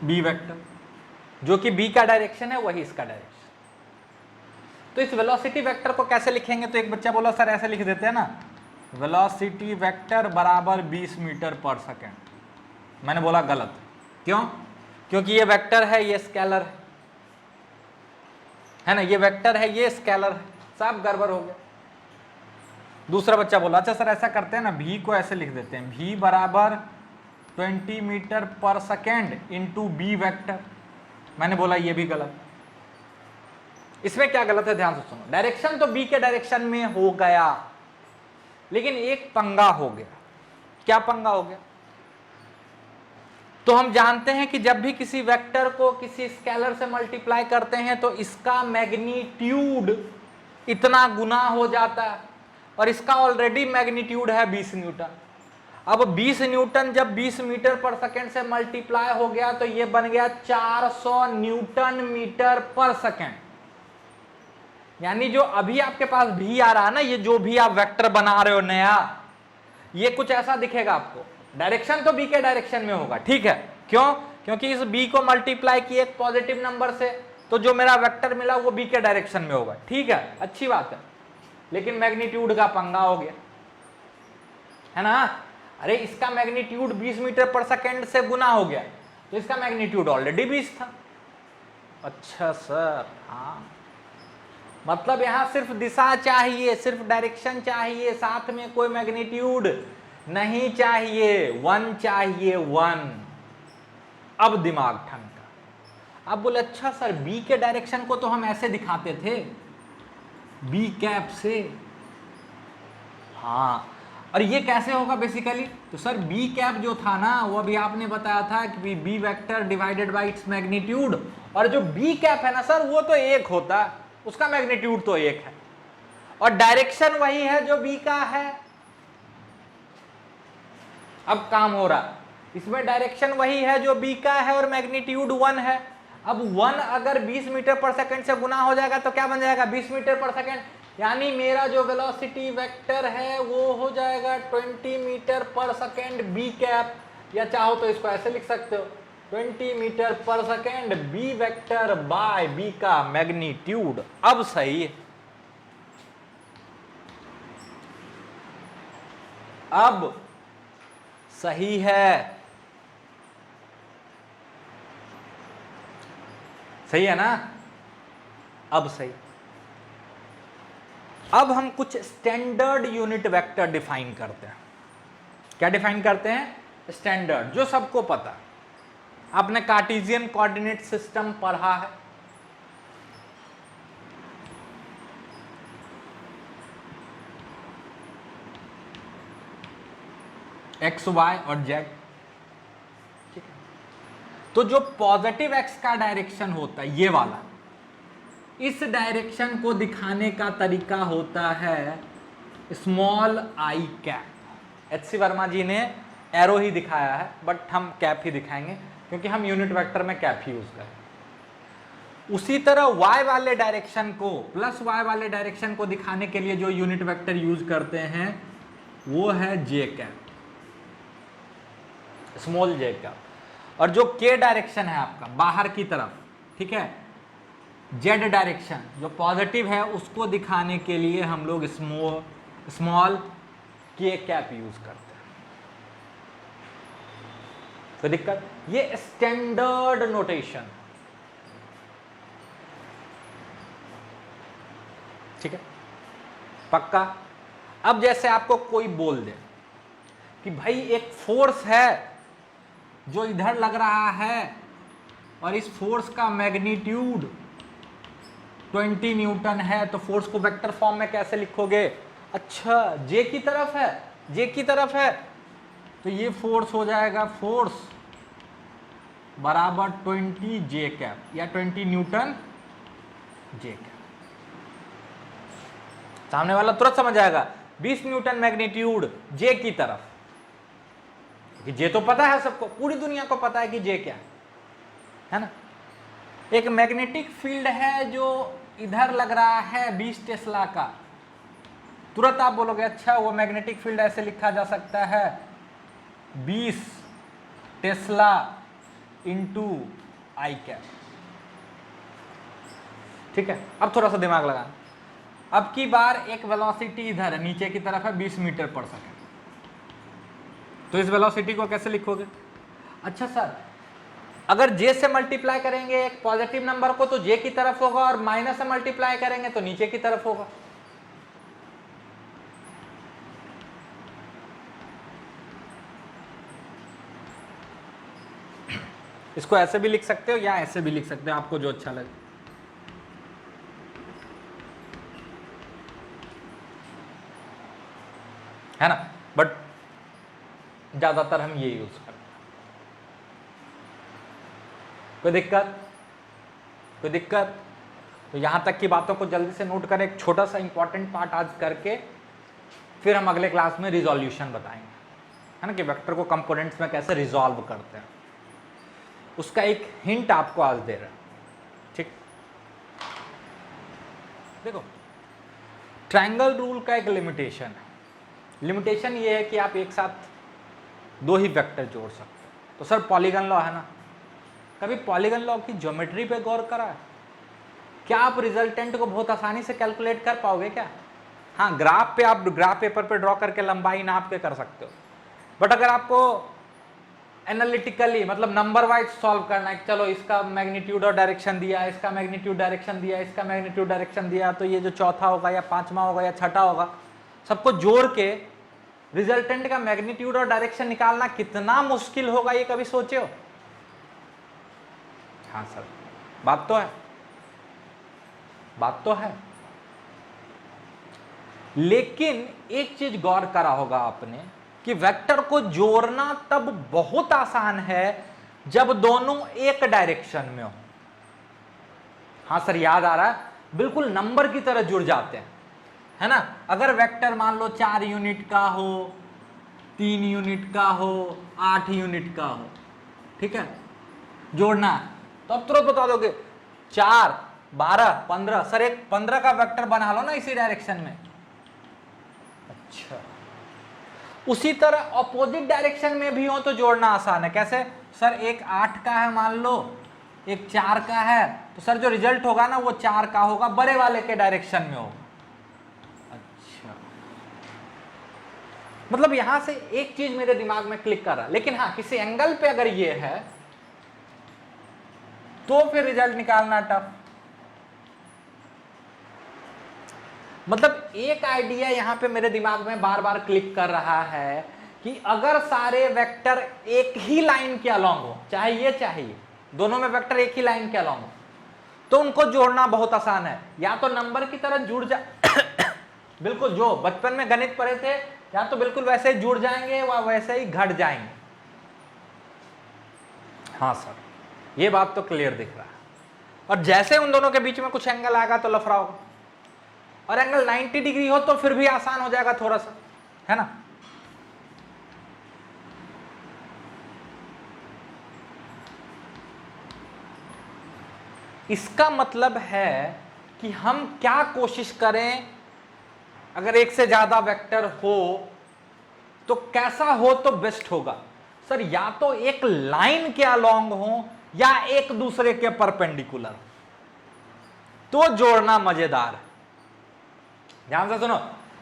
B vector, जो कि बी का डायरेक्शन है वही इसका डायरेक्शन। तो इस वेलोसिटी वेक्टर को कैसे लिखेंगे? तो एक बच्चा बोला सर ऐसे लिख देते हैं ना, वेलोसिटी वेक्टर बराबर 20 मीटर पर सेकंड। मैंने बोला गलत। क्यों? क्योंकि ये वेक्टर है, ये स्केलर है ना, ये वेक्टर है, ये स्केलर है, सब गड़बड़ हो गया। दूसरा बच्चा बोला अच्छा सर ऐसा करते हैं ना, v को ऐसे लिख देते हैं, v बराबर 20 मीटर पर सेकेंड इंटू बी वेक्टर। मैंने बोला ये भी गलत। इसमें क्या गलत है, ध्यान से सुनो। डायरेक्शन तो बी के डायरेक्शन में हो गया, लेकिन एक पंगा हो गया। क्या पंगा हो गया? तो हम जानते हैं कि जब भी किसी वेक्टर को किसी स्केलर से मल्टीप्लाई करते हैं तो इसका मैग्नीट्यूड इतना गुना हो जाता है, और इसका ऑलरेडी मैग्नीट्यूड है 20 न्यूटन। अब 20 न्यूटन जब 20 मीटर पर सेकंड से मल्टीप्लाई हो गया तो ये बन गया 400 न्यूटन मीटर पर सेकंड। यानी जो अभी आपके पास भी आ रहा है ना, ये जो भी आप वेक्टर बना रहे हो नया, ये कुछ ऐसा दिखेगा आपको। डायरेक्शन तो बी के डायरेक्शन में होगा, ठीक है। क्यों? क्योंकि इस बी को मल्टीप्लाई किए एक पॉजिटिव नंबर से, तो जो मेरा वेक्टर मिला वो बी के डायरेक्शन में होगा, ठीक है, अच्छी बात है। लेकिन मैग्नीट्यूड का पंगा हो गया, है ना। अरे इसका मैग्नीट्यूड 20 मीटर पर सेकेंड से गुना हो गया, तो इसका मैग्नीट्यूड ऑलरेडी 20 था। अच्छा सर, हाँ, मतलब यहां सिर्फ दिशा चाहिए, सिर्फ डायरेक्शन चाहिए, साथ में कोई मैग्नीट्यूड नहीं चाहिए, 1 चाहिए, 1। अब दिमाग ठनका। अब बोले अच्छा सर बी के डायरेक्शन को तो हम ऐसे दिखाते थे, बी कैप से। हाँ, और ये कैसे होगा बेसिकली? तो सर बी कैप जो था ना, वो अभी आपने बताया था कि B vector divided by its magnitude, और जो बी कैप है ना सर वो तो एक होता है, उसका मैग्नीट्यूड तो एक है, और डायरेक्शन वही है जो बी का है। अब काम हो रहा, इसमें डायरेक्शन वही है जो बी का है और मैग्नीट्यूड 1 है। अब 1 अगर 20 मीटर पर सेकंड से गुना हो जाएगा तो क्या बन जाएगा? 20 मीटर पर सेकंड, यानी मेरा जो वेलोसिटी वेक्टर है वो हो जाएगा 20 मीटर पर सेकंड बी कैप, या चाहो तो इसको ऐसे लिख सकते हो 20 मीटर पर second B vector by B का मैग्नीट्यूड। अब सही है, अब सही है, सही है ना, अब सही। अब हम कुछ स्टैंडर्ड यूनिट वेक्टर डिफाइन करते हैं। क्या डिफाइन करते हैं? स्टैंडर्ड, जो सबको पता है, आपने कार्टेशियन कोऑर्डिनेट सिस्टम पढ़ा है। एक्स वाई और जेड, ठीक है। तो जो पॉजिटिव एक्स का डायरेक्शन होता है ये वाला, इस डायरेक्शन को दिखाने का तरीका होता है स्मॉल आई कैप। एच.सी. वर्मा जी ने एरो ही दिखाया है, बट हम कैप ही दिखाएंगे क्योंकि हम यूनिट वेक्टर में कैप ही यूज करें। उसी तरह y वाले डायरेक्शन को, प्लस y वाले डायरेक्शन को दिखाने के लिए जो यूनिट वेक्टर यूज करते हैं वो है जे कैप, स्मॉल जे कैप। और जो k डायरेक्शन है आपका बाहर की तरफ, ठीक है, z डायरेक्शन जो पॉजिटिव है, उसको दिखाने के लिए हम लोग स्मॉल k कैप यूज करते हैं। तो दिक्कत, ये स्टैंडर्ड नोटेशन, ठीक है, पक्का। अब जैसे आपको कोई बोल दे कि भाई एक फोर्स है जो इधर लग रहा है और इस फोर्स का मैग्नीट्यूड 20 न्यूटन है, तो फोर्स को वेक्टर फॉर्म में कैसे लिखोगे? अच्छा, जे की तरफ है, जे की तरफ है, तो ये फोर्स हो जाएगा फोर्स बराबर 20 जे कैप या 20 न्यूटन जे कैप। सामने वाला तुरंत समझ जाएगा 20 न्यूटन मैग्नीट्यूड जे की तरफ, क्योंकि जे तो पता है सबको, पूरी दुनिया को पता है कि जे क्या है ना। एक मैग्नेटिक फील्ड है जो इधर लग रहा है 20 टेस्ला का, तुरंत आप बोलोगे अच्छा वो मैग्नेटिक फील्ड ऐसे लिखा जा सकता है 20 टेस्ला इंटू आई कैप, ठीक है। अब थोड़ा सा दिमाग लगाना, अब की बार एक वेलोसिटी इधर है, नीचे की तरफ है 20 मीटर पर सेकंड, तो इस वेलोसिटी को कैसे लिखोगे? अच्छा सर, अगर जे से मल्टीप्लाई करेंगे एक पॉजिटिव नंबर को तो जे की तरफ होगा, और माइनस से मल्टीप्लाई करेंगे तो नीचे की तरफ होगा। इसको ऐसे भी लिख सकते हो या ऐसे भी लिख सकते हो, आपको जो अच्छा लगे। है ना, बट ज्यादातर हम ये यूज करते हैं। कोई दिक्कत? कोई दिक्कत? तो यहां तक की बातों को जल्दी से नोट करें, एक छोटा सा इंपॉर्टेंट पार्ट आज करके फिर हम अगले क्लास में रिजोल्यूशन बताएंगे, है ना, कि वेक्टर को कंपोनेंट्स में कैसे रिजॉल्व करते हैं। उसका एक हिंट आपको आज दे रहा है, ठीक। देखो, ट्रायंगल रूल का एक लिमिटेशन है। लिमिटेशन ये है कि आप एक साथ दो ही वेक्टर जोड़ सकते हो। तो सर पॉलीगन लॉ है ना, कभी पॉलीगन लॉ की ज्योमेट्री पे गौर करा है? क्या आप रिजल्टेंट को बहुत आसानी से कैलकुलेट कर पाओगे क्या? हाँ, ग्राफ पे आप ग्राफ पेपर पे ड्रॉ करके लंबाई नाप के कर सकते हो, बट अगर आपको एनालिटिकली मतलब नंबर वाइज सॉल्व करना है, चलो इसका मैग्नीट्यूड और डायरेक्शन दिया, इसका मैग्नीट्यूड डायरेक्शन दिया, इसका मैग्नीट्यूड डायरेक्शन दिया, तो ये जो चौथा होगा या पांचवा होगा या छठा होगा, सबको जोड़ के रिजल्टेंट का मैग्नीट्यूड और डायरेक्शन निकालना कितना मुश्किल होगा, ये कभी सोचे हो? हाँ सर, बात तो है, बात तो है। लेकिन एक चीज गौर करा होगा आपने कि वेक्टर को जोड़ना तब बहुत आसान है जब दोनों एक डायरेक्शन में हो। हाँ सर, याद आ रहा है, बिल्कुल नंबर की तरह जुड़ जाते हैं, है ना। अगर वेक्टर मान लो 4 यूनिट का हो, 3 यूनिट का हो, 8 यूनिट का हो, ठीक है, जोड़ना है तो अब तुरंत बता दोगे 4, 12, 15। सर एक 15 का वेक्टर बना लो ना इसी डायरेक्शन में। अच्छा, उसी तरह ऑपोजिट डायरेक्शन में भी हो तो जोड़ना आसान है। कैसे? सर एक 8 का है मान लो, एक 4 का है, तो सर जो रिजल्ट होगा ना वो 4 का होगा, बड़े वाले के डायरेक्शन में होगा। अच्छा, मतलब यहां से एक चीज मेरे दिमाग में क्लिक कर रहा है। लेकिन हाँ, किसी एंगल पे अगर ये है तो फिर रिजल्ट निकालना टफ। मतलब एक आइडिया यहां पे मेरे दिमाग में बार बार क्लिक कर रहा है कि अगर सारे वेक्टर एक ही लाइन के अलोंग हो, चाहे ये चाहे ये, दोनों में वेक्टर एक ही लाइन के अलोंग हो, तो उनको जोड़ना बहुत आसान है। या तो नंबर की तरह जुड़ जा बिल्कुल जो बचपन में गणित पढ़े थे, या तो बिल्कुल वैसे ही जुड़ जाएंगे व वैसे ही घट जाएंगे। हाँ सर, ये बात तो क्लियर दिख रहा है। और जैसे उन दोनों के बीच में कुछ एंगल आएगा तो लफड़ा होगा, और एंगल 90 डिग्री हो तो फिर भी आसान हो जाएगा थोड़ा सा, है ना। इसका मतलब है कि हम क्या कोशिश करें, अगर एक से ज्यादा वेक्टर हो तो कैसा हो तो बेस्ट होगा। सर या तो एक लाइन के अलोंग हो या एक दूसरे के परपेंडिकुलर, तो जोड़ना मजेदार है। ध्यान से सुनो,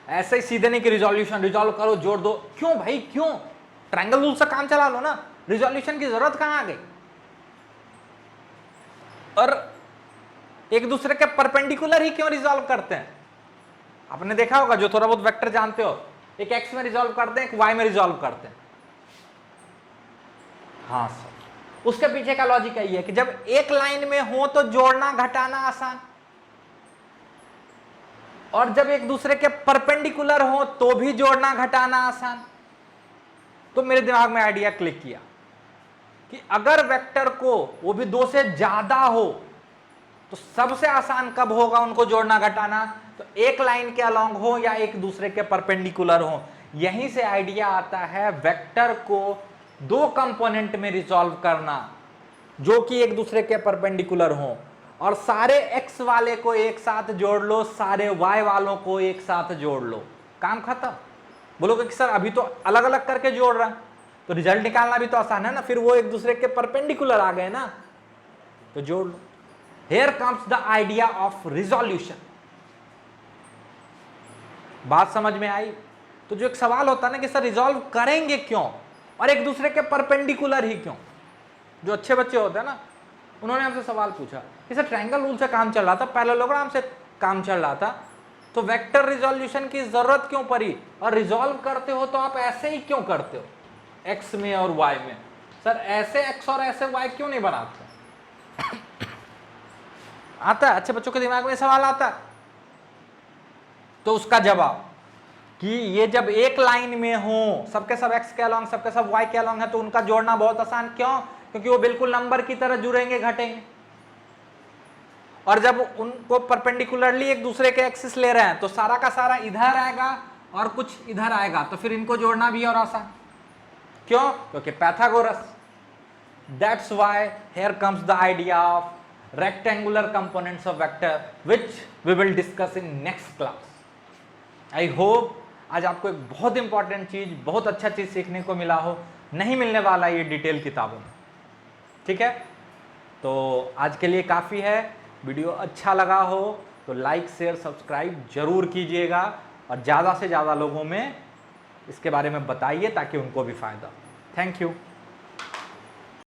ऐसे ही सीधे नहीं कि रिजोल्यूशन रिजॉल्व करो जोड़ दो, क्यों भाई क्यों, ट्रायंगल रूल से काम चला लो ना, रिजोल्यूशन की जरूरत कहां आ गई। और एक दूसरे के परपेंडिकुलर ही क्यों रिजॉल्व करते हैं, आपने देखा होगा जो थोड़ा बहुत वेक्टर जानते हो, एक एक्स में रिजॉल्व करते हैं, एक वाई में रिजॉल्व करते हैं। हाँ सर, उसके पीछे का लॉजिक यही है कि जब एक लाइन में हो तो जोड़ना घटाना आसान, और जब एक दूसरे के परपेंडिकुलर हो तो भी जोड़ना घटाना आसान। तो मेरे दिमाग में आइडिया क्लिक किया कि अगर वेक्टर को वो भी दो से ज्यादा हो तो सबसे आसान कब होगा उनको जोड़ना घटाना, तो एक लाइन के अलोंग हो या एक दूसरे के परपेंडिकुलर हो। यहीं से आइडिया आता है वेक्टर को दो कंपोनेंट में रिजॉल्व करना जो कि एक दूसरे के परपेंडिकुलर हो, और सारे x वाले को एक साथ जोड़ लो, सारे y वालों को एक साथ जोड़ लो, काम खत्म। बोलोगे कि सर अभी तो अलग अलग करके जोड़ रहा है, तो रिजल्ट निकालना भी तो आसान है ना, फिर वो एक दूसरे के परपेंडिकुलर आ गए ना, तो जोड़ लो। Here comes the idea of resolution। बात समझ में आई। तो जो एक सवाल होता है ना कि सर रिजॉल्व करेंगे क्यों और एक दूसरे के परपेंडिकुलर ही क्यों, जो अच्छे बच्चे होते हैं ना उन्होंने हमसे सवाल पूछा कि सर ट्रायंगल रूल से काम चल रहा था, पैरेललोग्राम से काम चल रहा था, तो वेक्टर रिजोल्यूशन की जरूरत क्यों पड़ी, और रिजॉल्व करते हो तो आप ऐसे ही क्यों करते हो एक्स में और वाई में, सर ऐसे एक्स और ऐसे वाई क्यों नहीं बनाते। आता है अच्छे बच्चों के दिमाग में सवाल आता है, तो उसका जवाब कि ये जब एक लाइन में हो, सबके सब एक्स के अलोंग सबके सब वाई के अलोंग है, तो उनका जोड़ना बहुत आसान, क्यों, क्योंकि वो बिल्कुल नंबर की तरह जुड़ेंगे घटेंगे। और जब उनको परपेंडिकुलरली एक दूसरे के एक्सिस ले रहे हैं तो सारा का सारा इधर आएगा और कुछ इधर आएगा, तो फिर इनको जोड़ना भी और आसान, क्यों, क्योंकि Pythagoras. That's why here comes the idea of rectangular components of vector which we will discuss in next class। I hope आज आपको एक बहुत इंपॉर्टेंट चीज, बहुत अच्छा चीज सीखने को मिला हो, नहीं मिलने वाला ये डिटेल किताबों में, ठीक है। तो आज के लिए काफ़ी है। वीडियो अच्छा लगा हो तो लाइक शेयर सब्सक्राइब जरूर कीजिएगा, और ज़्यादा से ज़्यादा लोगों में इसके बारे में बताइए ताकि उनको भी फ़ायदा। Thank you.